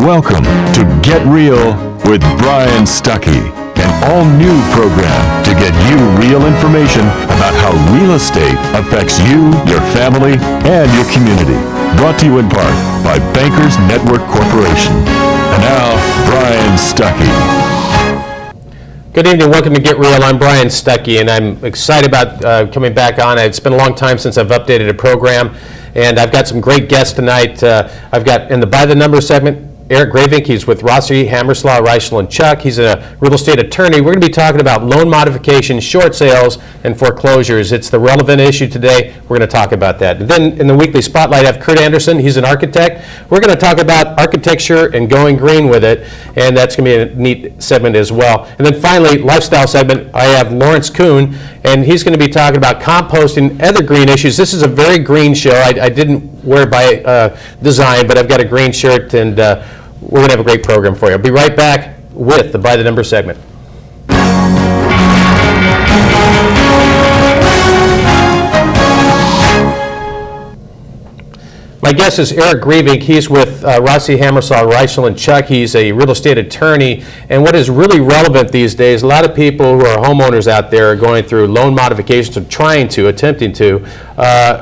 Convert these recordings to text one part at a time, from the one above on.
Welcome to Get Real with Brian Stuckey, an all-new program to get you real information about how real estate affects you, your family, and your community. Brought to you in part by Bankers Network Corporation. And now, Brian Stuckey. Good evening, welcome to Get Real. I'm Brian Stuckey, and I'm excited about coming back on. It's been a long time since I've updated a program, and I've got some great guests tonight. I've got, in the By the Number segment, Eric Gravink. He's with Rossi, Hammerslaw, Reichel, and Chuck. He's a real estate attorney. We're going to be talking about loan modifications, short sales, and foreclosures. It's the relevant issue today. We're going to talk about that. And then in the weekly spotlight, I have Kurt Anderson. He's an architect. We're going to talk about architecture and going green with it, and that's going to be a neat segment as well. And then finally, lifestyle segment, I have Laurence Kuhn, and he's going to be talking about composting, other green issues. This is a very green show. I didn't wear it by design, but I've got a green shirt, and we're going to have a great program for you. I'll be right back with the By the Number segment. My guest is Eric Gravink. He's with Rossi, Hammerslaw, Reichel, and Chuck. He's a real estate attorney. And what is really relevant these days, a lot of people who are homeowners out there are going through loan modifications, or attempting to,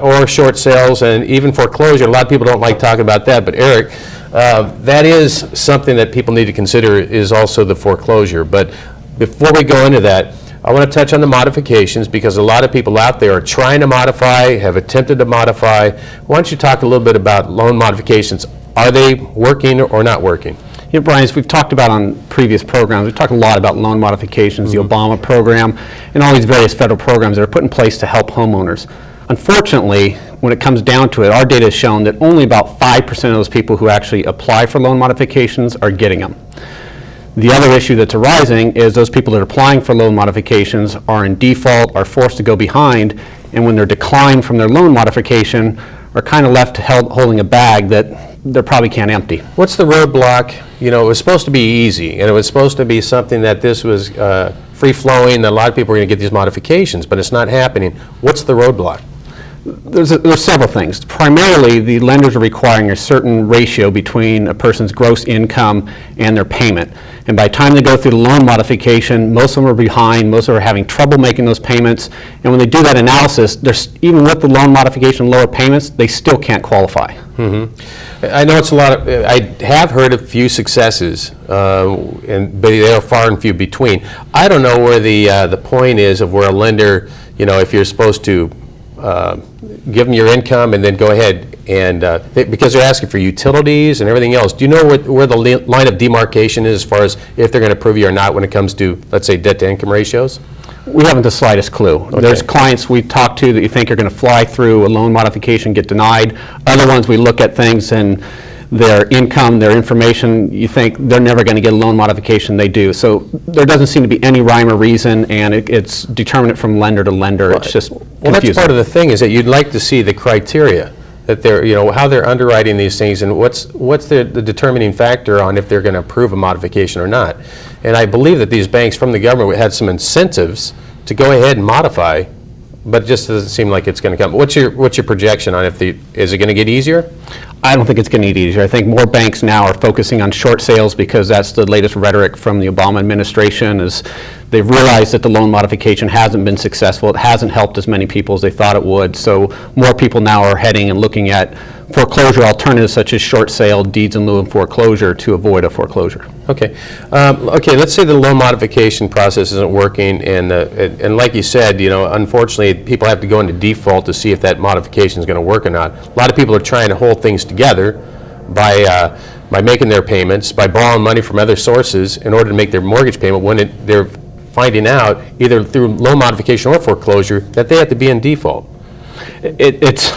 or short sales, and even foreclosure. A lot of people don't like talking about that, but Eric, that is something that people need to consider, is also the foreclosure. But before we go into that, I want to touch on the modifications, because a lot of people out there are trying to modify, have attempted to modify. Why don't you talk a little bit about loan modifications? Are they working or not working? Yeah, Brian, as we've talked about on previous programs, we've talked a lot about loan modifications, the Obama program, and all these various federal programs that are put in place to help homeowners. Unfortunately, when it comes down to it, our data has shown that only about 5% of those people who actually apply for loan modifications are getting them. The other issue that's arising is those people that are applying for loan modifications are in default, are forced to go behind, and when they're declined from their loan modification, are kind of left holding a bag that they probably can't empty. What's the roadblock? You know, it was supposed to be easy, and it was supposed to be something that this was free-flowing, that a lot of people are going to get these modifications, but it's not happening. What's the roadblock? There's several things. Primarily, the lenders are requiring a certain ratio between a person's gross income and their payment. And by the time they go through the loan modification, most of them are behind, most of them are having trouble making those payments. And when they do that analysis, even with the loan modification lower payments, they still can't qualify. Mm-hmm. I know it's a lot of, I have heard of few successes, but they are far and few between. I don't know where the point is of where a lender, you know, if you're supposed to give them your income and then go ahead and, because they're asking for utilities and everything else. Do you know where the line of demarcation is as far as if they're going to approve you or not when it comes to, let's say, debt to income ratios? We haven't the slightest clue. Okay. There's clients we talk to that you think are going to fly through a loan modification, get denied. Other ones we look at things and their income, their information, you think they're never going to get a loan modification, they do. So there doesn't seem to be any rhyme or reason, and it's determinate from lender to lender. Well, it's just confusing. Well, that's part of the thing, is that you'd like to see the criteria, that they're, you know, how they're underwriting these things, and what's the determining factor on if they're going to approve a modification or not. And I believe that these banks from the government had some incentives to go ahead and modify, but it just doesn't seem like it's going to come. What's your projection on is it going to get easier? I don't think it's going to get easier. I think more banks now are focusing on short sales because that's the latest rhetoric from the Obama administration, is they've realized that the loan modification hasn't been successful. It hasn't helped as many people as they thought it would. So more people now are heading and looking at foreclosure alternatives such as short sale, deeds in lieu of foreclosure, to avoid a foreclosure. Okay. Okay, let's say the loan modification process isn't working, and like you said, you know, unfortunately people have to go into default to see if that modification is going to work or not. A lot of people are trying to hold things together by making their payments, by borrowing money from other sources in order to make their mortgage payment, when they're finding out, either through loan modification or foreclosure, that they have to be in default. It's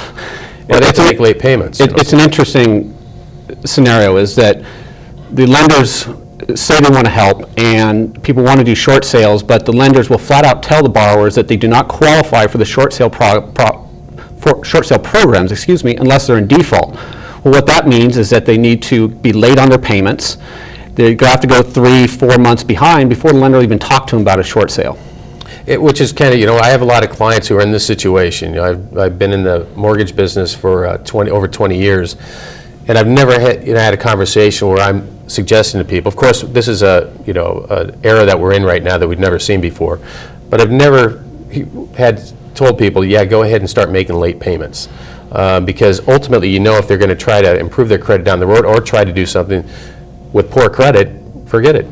to make late payments. It's an interesting scenario, is that the lenders say they want to help and people want to do short sales, but the lenders will flat out tell the borrowers that they do not qualify for the short sale programs, unless they're in default. Well, what that means is that they need to be late on their payments. They have to go 3-4 months behind before the lender will even talk to them about a short sale. Which is kind of, you know, I have a lot of clients who are in this situation. You know, I've been in the mortgage business for over 20 years, and I've never had a conversation where I'm suggesting to people. Of course, this is an era that we're in right now that we've never seen before, but I've never had told people, yeah, go ahead and start making late payments. Because ultimately, if they're going to try to improve their credit down the road or try to do something with poor credit, forget it.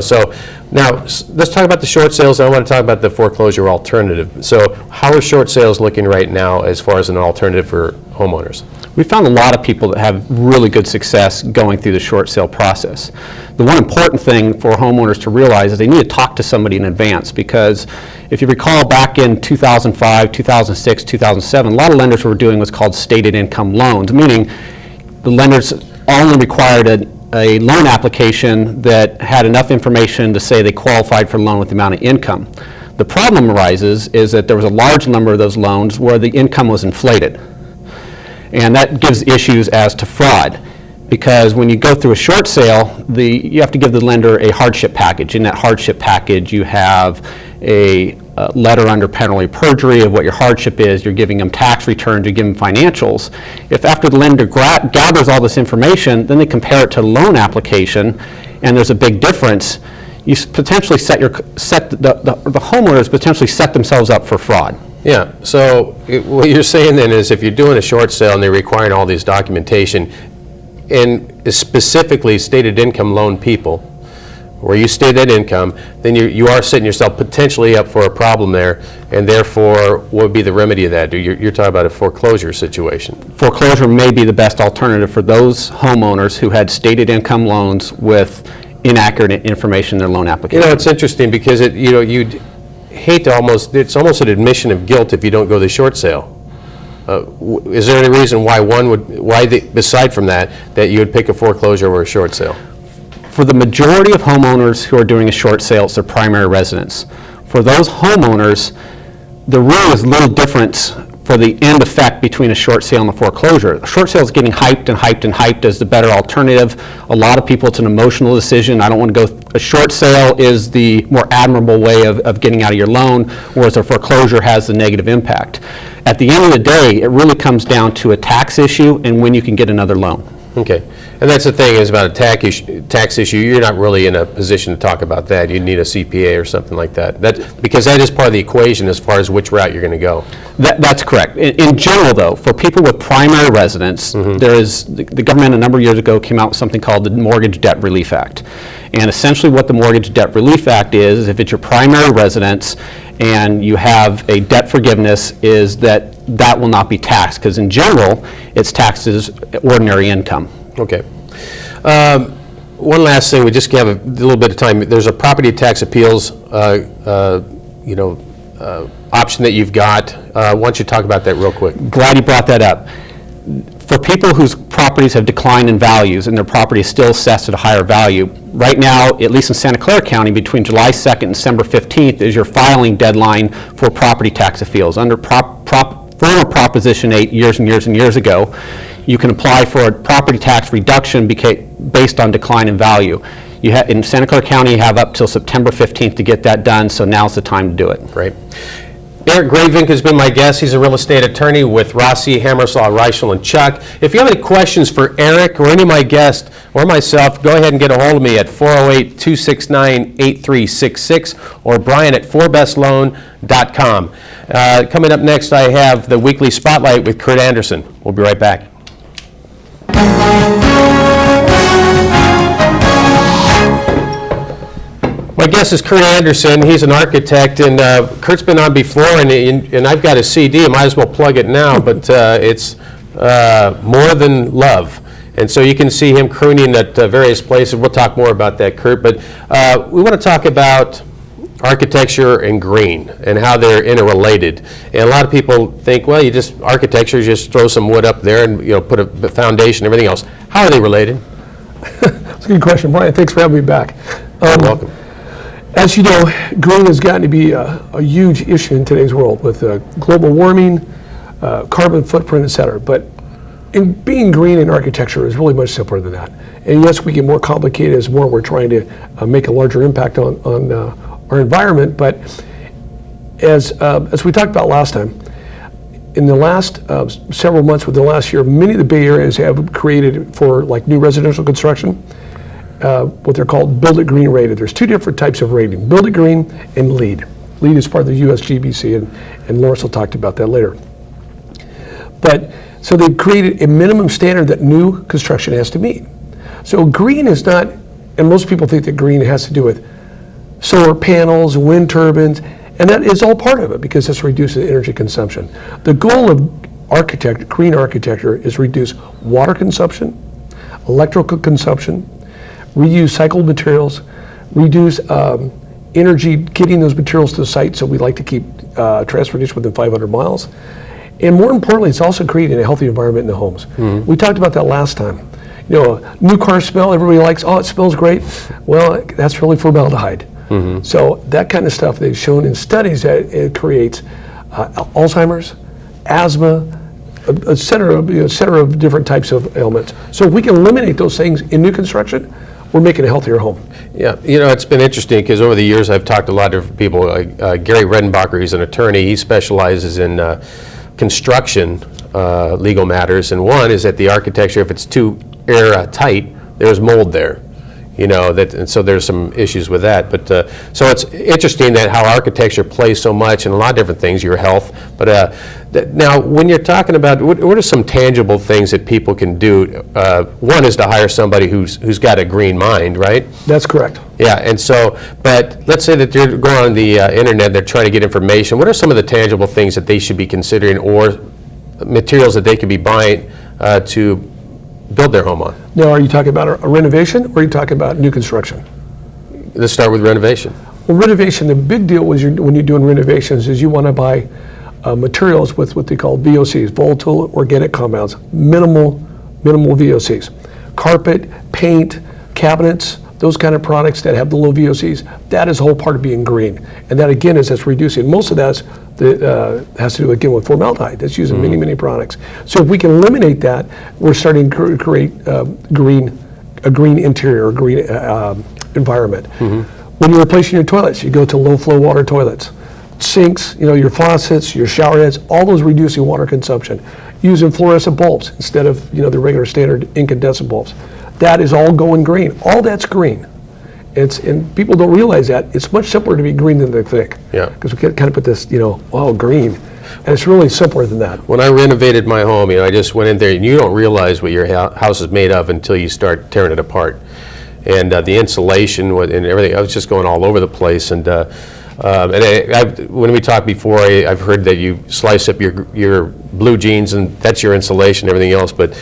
So now let's talk about the short sales. I want to talk about the foreclosure alternative. So how are short sales looking right now as far as an alternative for homeowners? We found a lot of people that have really good success going through the short sale process. The one important thing for homeowners to realize is they need to talk to somebody in advance, because if you recall back in 2005, 2006, 2007, a lot of lenders were doing what's called stated income loans, meaning the lenders only required a loan application that had enough information to say they qualified for the loan with the amount of income. The problem arises is that there was a large number of those loans where the income was inflated. And that gives issues as to fraud, because when you go through a short sale, you have to give the lender a hardship package. In that hardship package, you have a letter under penalty of perjury of what your hardship is. You're giving them tax returns, you're giving financials. If after the lender gathers all this information, then they compare it to the loan application, and there's a big difference, you potentially the homeowners potentially set themselves up for fraud. Yeah, so what you're saying then is if you're doing a short sale and they're requiring all these documentation, and specifically stated income loan people, where you state that income, then you are setting yourself potentially up for a problem there, and therefore, what would be the remedy of that? You're talking about a foreclosure situation. Foreclosure may be the best alternative for those homeowners who had stated income loans with inaccurate information in their loan application. It's interesting because you'd hate to it's almost an admission of guilt if you don't go the short sale. Is there any reason why aside from that you would pick a foreclosure over a short sale? For the majority of homeowners who are doing a short sale, it's their primary residence. For those homeowners, there really is little difference for the end effect between a short sale and a foreclosure. A short sale is getting hyped and hyped and hyped as the better alternative. A lot of people, it's an emotional decision. I don't want to go. A short sale is the more admirable way of getting out of your loan, whereas a foreclosure has the negative impact. At the end of the day, it really comes down to a tax issue and when you can get another loan. Okay, and that's the thing is about a tax issue, you're not really in a position to talk about that. You need a CPA or something like that. Because that is part of the equation as far as which route you're going to go. That's correct. In general, though, for people with primary residence, there is the government a number of years ago came out with something called the Mortgage Debt Relief Act. And essentially what the Mortgage Debt Relief Act is if it's your primary residence and you have a debt forgiveness, is that will not be taxed, because in general, it's taxed as ordinary income. Okay. One last thing, we just have a little bit of time. There's a property tax appeals option that you've got. Why don't you talk about that real quick? Glad you brought that up. For people whose properties have declined in values and their property is still assessed at a higher value, right now, at least in Santa Clara County, between July 2nd and December 15th is your filing deadline for property tax appeals. Under former Proposition 8 years and years and years ago, you can apply for a property tax reduction based on decline in value. In Santa Clara County, you have up till September 15th to get that done, so now's the time to do it. Great. Eric Gravink has been my guest. He's a real estate attorney with Rossi, Hammerslaw, Reichel, and Chuck. If you have any questions for Eric or any of my guests or myself, go ahead and get a hold of me at 408-269-8366 or Brian at 4bestloan.com. Coming up next, I have the weekly spotlight with Kurt Anderson. We'll be right back. My guest is Kurt Anderson. He's an architect, and Kurt's been on before, and I've got a CD. I might as well plug it now, but it's More Than Love. And so you can see him crooning at various places. We'll talk more about that, Kurt. But we want to talk about architecture and green and how they're interrelated. And a lot of people think, well, architecture, you just throw some wood up there and put a foundation and everything else. How are they related? That's a good question, Brian. Thanks for having me back. You're welcome. As you know, green has gotten to be a huge issue in today's world with global warming, carbon footprint, et cetera. But being green in architecture is really much simpler than that. And yes, we get more complicated as we're trying to make a larger impact on our environment. But as we talked about last time, in the last several months, within the last year, many of the Bay Areas have created for like new residential construction, what they're called Build It Green rated. There's two different types of rating, Build It Green and LEED. LEED is part of the USGBC, and Laurence will talk about that later. But, so they've created a minimum standard that new construction has to meet. So green is not, and most people think that green has to do with solar panels, wind turbines, and that is all part of it because this reduces energy consumption. The goal of green architecture is reduce water consumption, electrical consumption, reuse cycled materials, reduce energy getting those materials to the site, so we like to keep transportation within 500 miles. And more importantly, it's also creating a healthy environment in the homes. Mm-hmm. We talked about that last time. You know, a new car smell, everybody likes, oh, it smells great. Well, that's really formaldehyde. Mm-hmm. So that kind of stuff they've shown in studies that it creates Alzheimer's, asthma, a center of different types of ailments. So if we can eliminate those things in new construction, we're making a healthier home. Yeah, you know, it's been interesting because over the years I've talked to a lot of different people. Gary Redenbacher, he's an attorney. He specializes in construction legal matters, and one is that the architecture, if it's too air tight, there's mold there. You know, and so there's some issues with that. But so it's interesting that how architecture plays so much in a lot of different things, your health. But now, when you're talking about what are some tangible things that people can do? One is to hire somebody who's got a green mind, right? That's correct. Yeah, and so, but let's say that they're going on the internet, they're trying to get information. What are some of the tangible things that they should be considering, or materials that they could be buying to build their home on? Now, are you talking about a renovation, or are you talking about new construction? Let's start with renovation. Well, renovation, the big deal was when you're doing renovations is you want to buy materials with what they call VOCs, volatile organic compounds, minimal VOCs. Carpet, paint, cabinets, those kind of products that have the low VOCs, that is a whole part of being green. And that again is that's reducing. Most of that has to do again with formaldehyde that's used in many products. So if we can eliminate that, we're starting to create a green interior, a green environment. Mm-hmm. When you're replacing your toilets, you go to low flow water toilets. Sinks, you know, your faucets, your shower heads, all those reducing water consumption. Using fluorescent bulbs instead of, you know, the regular standard incandescent bulbs. That is all going green. All that's green. And people don't realize that. It's much simpler to be green than they think. Yeah. Because we kind of put this, you know, wow, green. And it's really simpler than that. When I renovated my home, you know, I just went in there, and you don't realize what your house is made of until you start tearing it apart. And the insulation and everything, I was just going all over the place. And when we talked before, I've heard that you slice up your blue jeans, and that's your insulation, everything else. But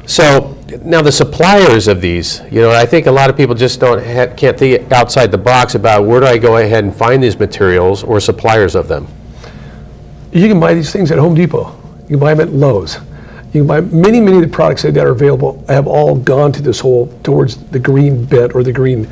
so now the suppliers of these, you know, I think a lot of people just can't think outside the box about where do I go ahead and find these materials or suppliers of them. You can buy these things at Home Depot. You can buy them at Lowe's. You can buy many of the products that are available have all gone to this whole towards the green bit or the green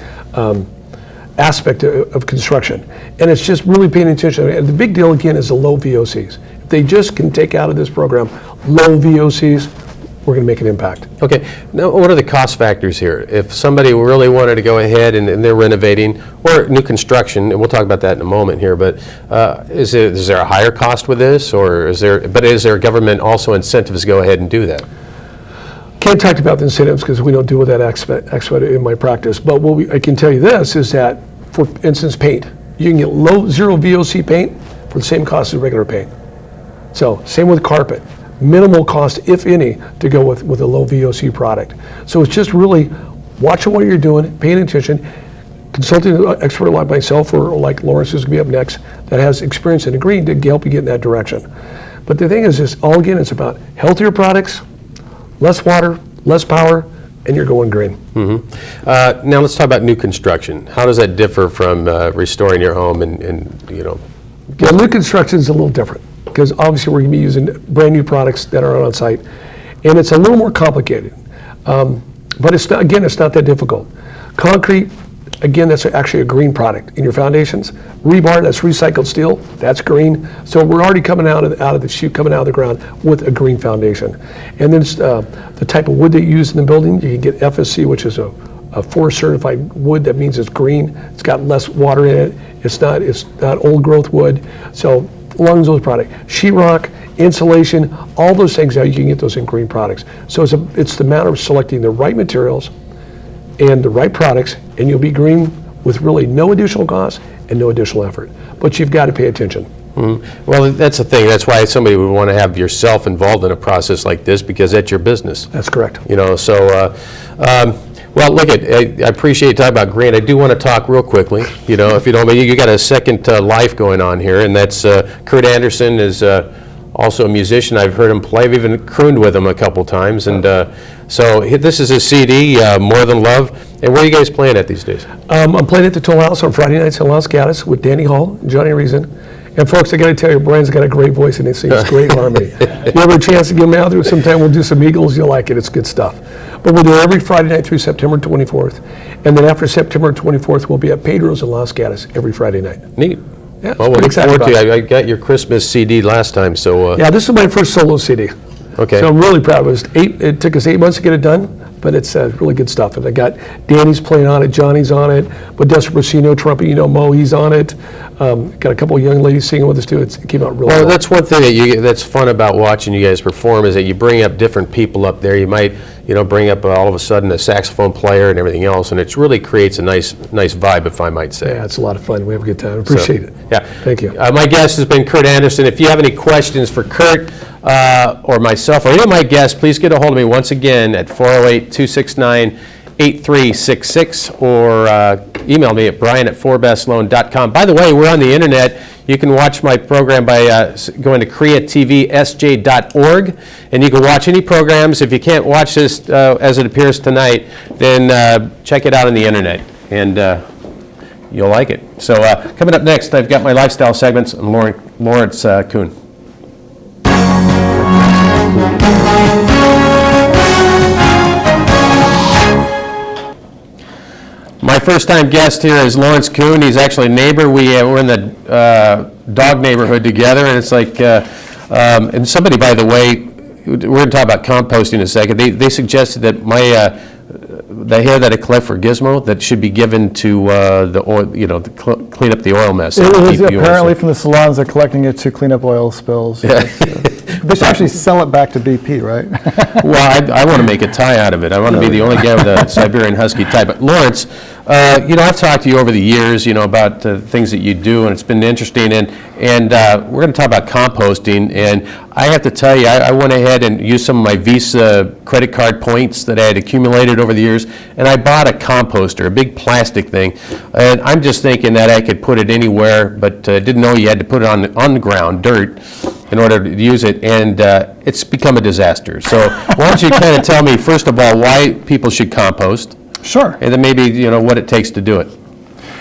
aspect of construction. And it's just really paying attention. And the big deal again is the low VOCs. If they just can take out of this program low VOCs, we're going to make an impact. Okay, now what are the cost factors here? If somebody really wanted to go ahead and they're renovating or new construction, and we'll talk about that in a moment here, but is there a higher cost with this, or is there government also incentives to go ahead and do that? Can't talk about the incentives because we don't deal with that aspect in my practice, but I can tell you this is that, for instance, paint. You can get zero VOC paint for the same cost as regular paint. So same with carpet. Minimal cost, if any, to go with a low VOC product. So it's just really watching what you're doing, paying attention, consulting an expert like myself or like Laurence, who's going to be up next, that has experience in the green to help you get in that direction. But the thing is, it's about healthier products, less water, less power, and you're going green. Mm-hmm. Now let's talk about new construction. How does that differ from restoring your home and you know? Yeah, new construction is a little different, because obviously we're going to be using brand new products that are on site, and it's a little more complicated. But it's not that difficult. Concrete, again, that's actually a green product in your foundations. Rebar, that's recycled steel, that's green. So we're already coming out of the chute, coming out of the ground with a green foundation. And then the type of wood that you use in the building, you can get FSC, which is a forest certified wood. That means it's green. It's got less water in it. It's not old growth wood. So along those products, sheetrock, insulation, all those things, now you can get those in green products. So it's the matter of selecting the right materials and the right products, and you'll be green with really no additional cost and no additional effort. But you've got to pay attention. Well, that's the thing. That's why somebody would want to have yourself involved in a process like this, because that's your business. That's correct. So, well, look, I appreciate you talking about green. I do want to talk real quickly, if you don't mind. You got a second life going on here, and that's Kurt Anderson is also a musician. I've heard him play. I've even crooned with him a couple times. And so this is his CD, More Than Love. And where are you guys playing at these days? I'm playing at the Toll House on Friday nights in Los Gatos with Danny Hall and Johnny Reason. And folks, I got to tell you, Brian's got a great voice and he sings great harmony. If you ever have a chance to get him out there sometime, we'll do some Eagles. You'll like it. It's good stuff. But we're there every Friday night through September 24th. And then after September 24th, we'll be at Pedro's in Los Gatos every Friday night. Neat. Yeah, Well, we'll look forward to it. I got your Christmas CD last time, so. Yeah, this is my first solo CD. Okay. So I'm really proud of it. It took us 8 months to get it done, but it's really good stuff. And I got Danny's playing on it, Johnny's on it, Modesto Brasino, trumpet, Mo, he's on it. Got a couple of young ladies singing with us too. It came out really well. Well, that's one thing that's fun about watching you guys perform, is that you bring up different people up there. You might, bring up all of a sudden a saxophone player and everything else, and it really creates a nice vibe, if I might say. Yeah, it's a lot of fun. We have a good time. Appreciate it. Yeah. Thank you. My guest has been Kurt Anderson. If you have any questions for Kurt or myself or any of my guests, please get a hold of me once again at 408-269-8366 or email me at brian@forbestloan.com. By the way, we're on the internet. You can watch my program by going to koreatvsj.org, and you can watch any programs. If you can't watch this as it appears tonight, then check it out on the internet, and you'll like it. So coming up next, I've got my lifestyle segments and Laurence Kuhn. My first-time guest here is Laurence Kuhn. He's actually a neighbor. We're in the dog neighborhood together, and it's like, and somebody, by the way, we're going to talk about composting in a second. They suggested that the hair that I collect for Gizmo, that should be given to the oil, to clean up the oil mess. It was apparently from the salons. They're collecting it to clean up oil spills. Yeah. They should actually sell it back to BP, right? Well, I want to make a tie out of it. I want to be the only guy with a Siberian Husky tie. But Laurence, I've talked to you over the years, about things that you do, and it's been interesting. And we're going to talk about composting. And I have to tell you, I went ahead and used some of my Visa credit card points that I had accumulated over the years, and I bought a composter, a big plastic thing. And I'm just thinking that I could put it anywhere, but didn't know you had to put it on the ground, dirt, in order to use it, and it's become a disaster. So why don't you kind of tell me, first of all, why people should compost? Sure. And then maybe, what it takes to do it,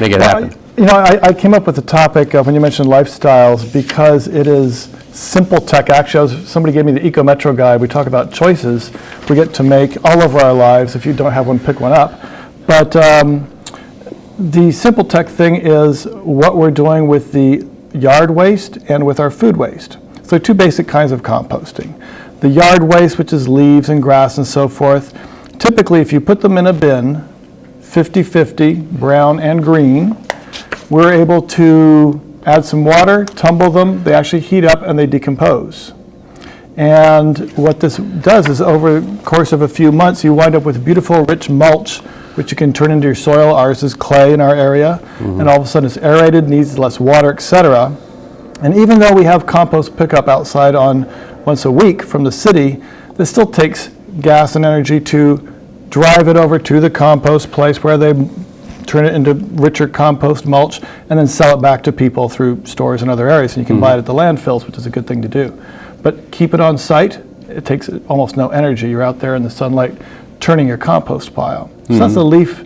make it happen. I came up with the topic when you mentioned lifestyles because it is simple tech. Actually, somebody gave me the Eco Metro guide. We talk about choices we get to make all over our lives. If you don't have one, pick one up. But the simple tech thing is what we're doing with the yard waste and with our food waste. So two basic kinds of composting. The yard waste, which is leaves and grass and so forth, typically if you put them in a bin, 50-50, brown and green, we're able to add some water, tumble them, they actually heat up and they decompose. And what this does is over the course of a few months, you wind up with beautiful rich mulch, which you can turn into your soil. Ours is clay in our area, and all of a sudden it's aerated, needs less water, etc. And even though we have compost pickup outside on once a week from the city, this still takes gas and energy to drive it over to the compost place where they turn it into richer compost mulch and then sell it back to people through stores and other areas. And you can buy it at the landfills, which is a good thing to do. But keep it on site. It takes almost no energy. You're out there in the sunlight turning your compost pile. So that's the leaf,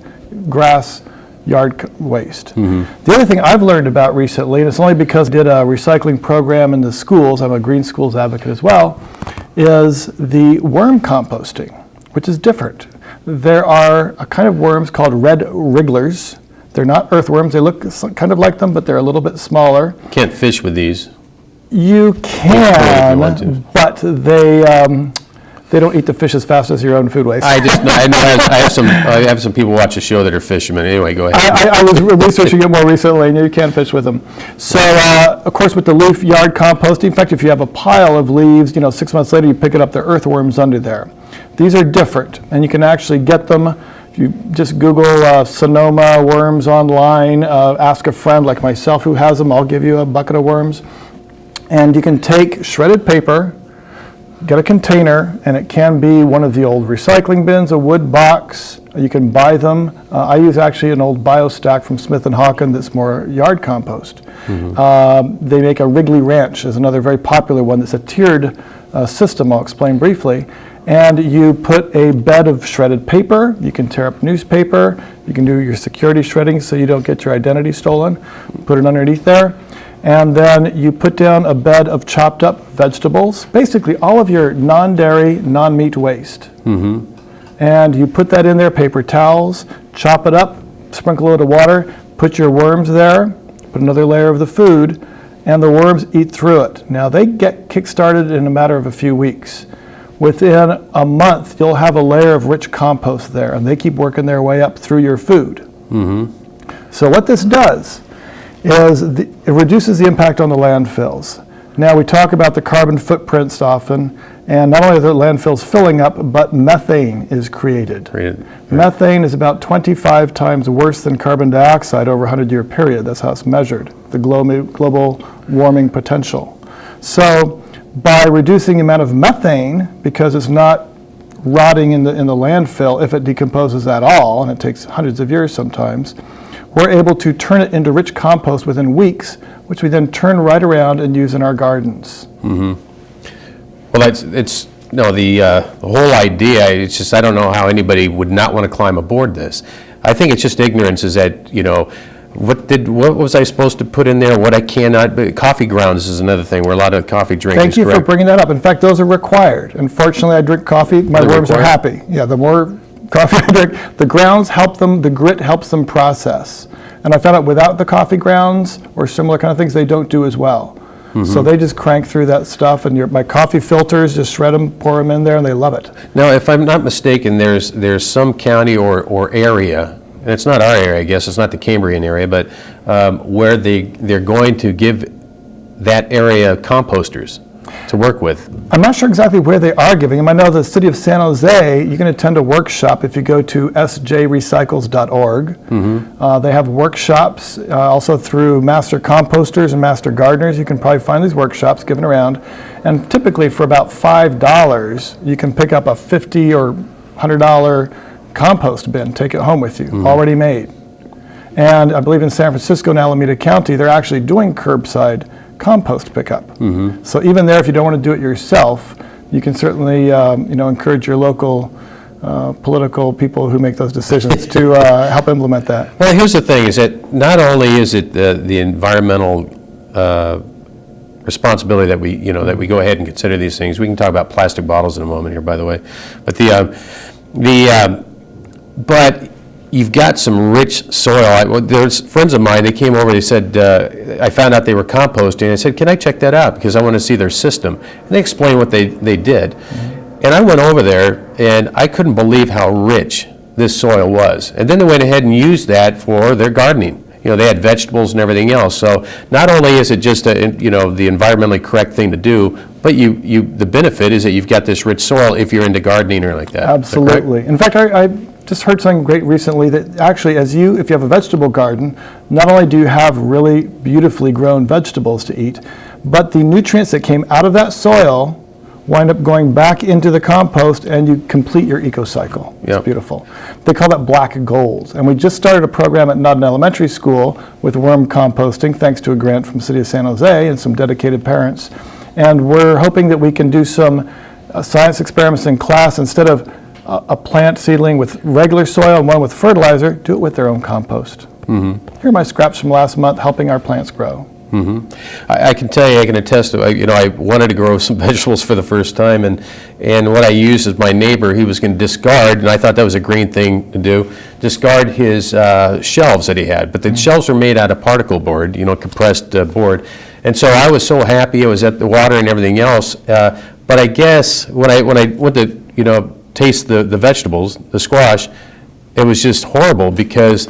grass, yard waste. The other thing I've learned about recently, and it's only because I did a recycling program in the schools, I'm a green schools advocate as well, is the worm composting, which is different. There are a kind of worms called red wrigglers. They're not earthworms. They look kind of like them, but they're a little bit smaller. Can't fish with these. You can, but they don't eat the fish as fast as your own food waste. I have some people watch the show that are fishermen. Anyway, go ahead. I was researching it more recently, and you can fish with them. So, of course, with the leaf yard composting, in fact, if you have a pile of leaves, 6 months later, you pick it up, there are earthworms under there. These are different, and you can actually get them. If you just Google Sonoma worms online, ask a friend like myself who has them, I'll give you a bucket of worms. And you can take shredded paper, get a container, and it can be one of the old recycling bins, a wood box. You can buy them. I use actually an old BioStack from Smith & Hawken that's more yard compost. They make a Wrigley Ranch is another very popular one that's a tiered system I'll explain briefly. And you put a bed of shredded paper. You can tear up newspaper. You can do your security shredding so you don't get your identity stolen. Put it underneath there. And then you put down a bed of chopped up vegetables, basically all of your non-dairy, non-meat waste. And you put that in there, paper towels, chop it up, sprinkle a little water, put your worms there, put another layer of the food, and the worms eat through it. Now they get kick-started in a matter of a few weeks. Within a month, you'll have a layer of rich compost there, and they keep working their way up through your food. So what this does is it reduces the impact on the landfills. Now we talk about the carbon footprints often, and not only are the landfills filling up, but methane is created. Methane is about 25 times worse than carbon dioxide over a 100-year period. That's how it's measured, the global warming potential. So by reducing the amount of methane, because it's not rotting in the landfill if it decomposes at all, and it takes hundreds of years sometimes, we're able to turn it into rich compost within weeks, which we then turn right around and use in our gardens. Well, the whole idea, it's just, I don't know how anybody would not want to climb aboard this. I think it's just ignorance is that, what was I supposed to put in there, what I cannot, but coffee grounds is another thing where a lot of coffee drinkers. Thank you for bringing that up. In fact, those are required. Unfortunately, I drink coffee, my worms are happy. Yeah, the more coffee I drink, the grounds help them, the grit helps them process. And I found out without the coffee grounds or similar kind of things, they don't do as well. So they just crank through that stuff, and my coffee filters, just shred them, pour them in there, and they love it. Now, if I'm not mistaken, there's some county or area, and it's not our area, I guess, it's not the Cambrian area, but where they're going to give that area composters to work with. I'm not sure exactly where they are giving them. I know the city of San Jose, you can attend a workshop if you go to sjrecycles.org. They have workshops also through master composters and master gardeners. You can probably find these workshops given around. And typically for about $5, you can pick up a $50 or $100 compost bin, take it home with you, already made. And I believe in San Francisco and Alameda County, they're actually doing curbside compost pickup. So even there, if you don't want to do it yourself, you can certainly encourage your local political people who make those decisions to help implement that. Well, here's the thing, is that not only is it the environmental responsibility that we go ahead and consider these things. We can talk about plastic bottles in a moment here, by the way. But but you've got some rich soil. There's friends of mine, they came over, they said, I found out they were composting. I said, can I check that out? Because I want to see their system. And they explained what they did. And I went over there, and I couldn't believe how rich this soil was. And then they went ahead and used that for their gardening. They had vegetables and everything else. So not only is it just the environmentally correct thing to do, but the benefit is that you've got this rich soil if you're into gardening or like that. Absolutely. In fact, I just heard something great recently that actually, if you have a vegetable garden, not only do you have really beautifully grown vegetables to eat, but the nutrients that came out of that soil wind up going back into the compost, and you complete your eco-cycle. It's beautiful. They call that black gold. And we just started a program at Nodden Elementary School with worm composting, thanks to a grant from the City of San Jose and some dedicated parents. And we're hoping that we can do some science experiments in class. Instead of a plant seedling with regular soil and one with fertilizer, do it with their own compost. Here are my scraps from last month helping our plants grow. I can tell you, I can attest to, I wanted to grow some vegetables for the first time, and what I used is my neighbor, he was going to discard, and I thought that was a green thing to do, discard his shelves that he had. But the shelves are made out of particle board, compressed board. And so I was so happy, it was at the water and everything else. But I guess when I went to, taste the vegetables, the squash, it was just horrible because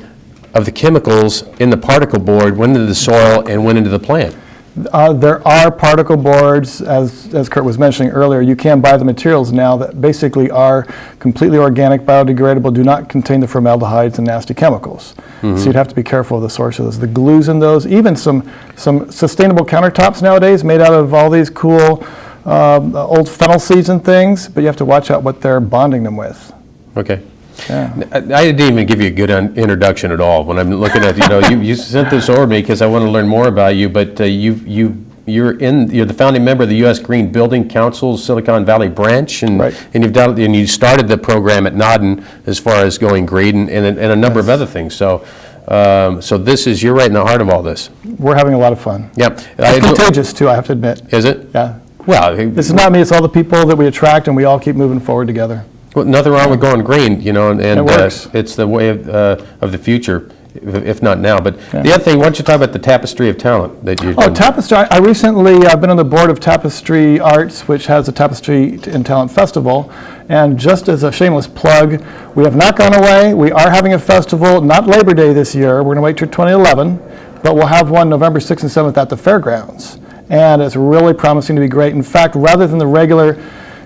of the chemicals in the particle board went into the soil and went into the plant. There are particle boards, as Kurt was mentioning earlier. You can buy the materials now that basically are completely organic, biodegradable, do not contain the formaldehydes and nasty chemicals. So you'd have to be careful of the source of those. The glues in those, even some sustainable countertops nowadays made out of all these cool old fennel seeds and things, but you have to watch out what they're bonding them with. Okay. Yeah. I didn't even give you a good introduction at all. When I'm looking at, you sent this over me because I want to learn more about you, but you're the founding member of the U.S. Green Building Council's Silicon Valley branch, and Right. and you started the program at Nodden as far as going green and a number of other things. So you're right in the heart of all this. We're having a lot of fun. Yep. It's contagious too, I have to admit. Is it? Yeah. Well, This is not me, it's all the people that we attract, and we all keep moving forward together. well, nothing wrong with going green, and It works. it's the way of the future, if not now. But the other thing, why don't you talk about the tapestry of talent that you're doing? Tapestry, I recently been on the board of Tapestry Arts, which has a Tapestry and Talent Festival. And just as a shameless plug, we have not gone away. We are having a festival, not Labor Day this year. We're going to wait till 2011, but we'll have one November 6th and 7th at the fairgrounds. And it's really promising to be great. In fact, rather than the regular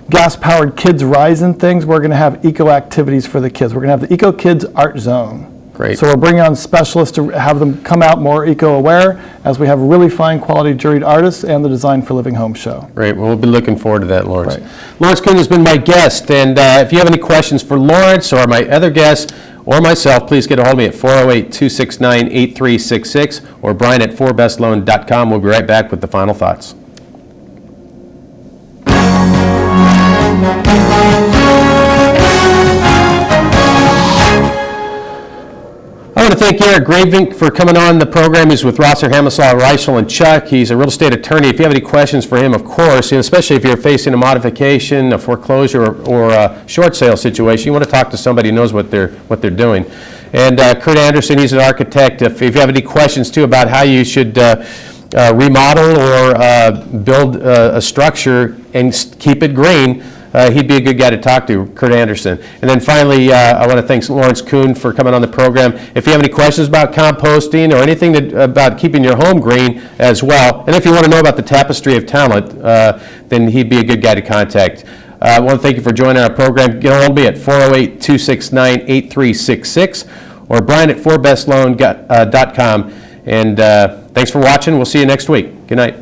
gas-powered Kids Rise and things, we're going to have eco activities for the kids. We're going to have the Eco Kids Art Zone. Great. So we're bringing on specialists to have them come out more eco-aware, as we have really fine quality juried artists and the Design for Living Home show. Great. Well, we'll be looking forward to that, Laurence. Right. Laurence Kuhn has been my guest, and if you have any questions for Laurence or my other guests or myself, please get a hold of me at 408-269-8366 or Brian at 4bestloan.com. We'll be right back with the final thoughts. I want to thank Eric Gravink for coming on the program. He's with Rosser, Hamaslaw, Reichel, and Chuck. He's a real estate attorney. If you have any questions for him, of course, especially if you're facing a modification, a foreclosure, or a short sale situation, you want to talk to somebody who knows what they're doing. And Kurt Anderson, he's an architect. If you have any questions, too, about how you should remodel or build a structure and keep it green, he'd be a good guy to talk to, Kurt Anderson. And then finally, I want to thank Laurence Kuhn for coming on the program. If you have any questions about composting or anything about keeping your home green as well, and if you want to know about the Tapestry of Talent, then he'd be a good guy to contact. I want to thank you for joining our program. Get a hold of me at 408-269-8366 or Brian at 4bestloan.com. And thanks for watching. We'll see you next week. Good night.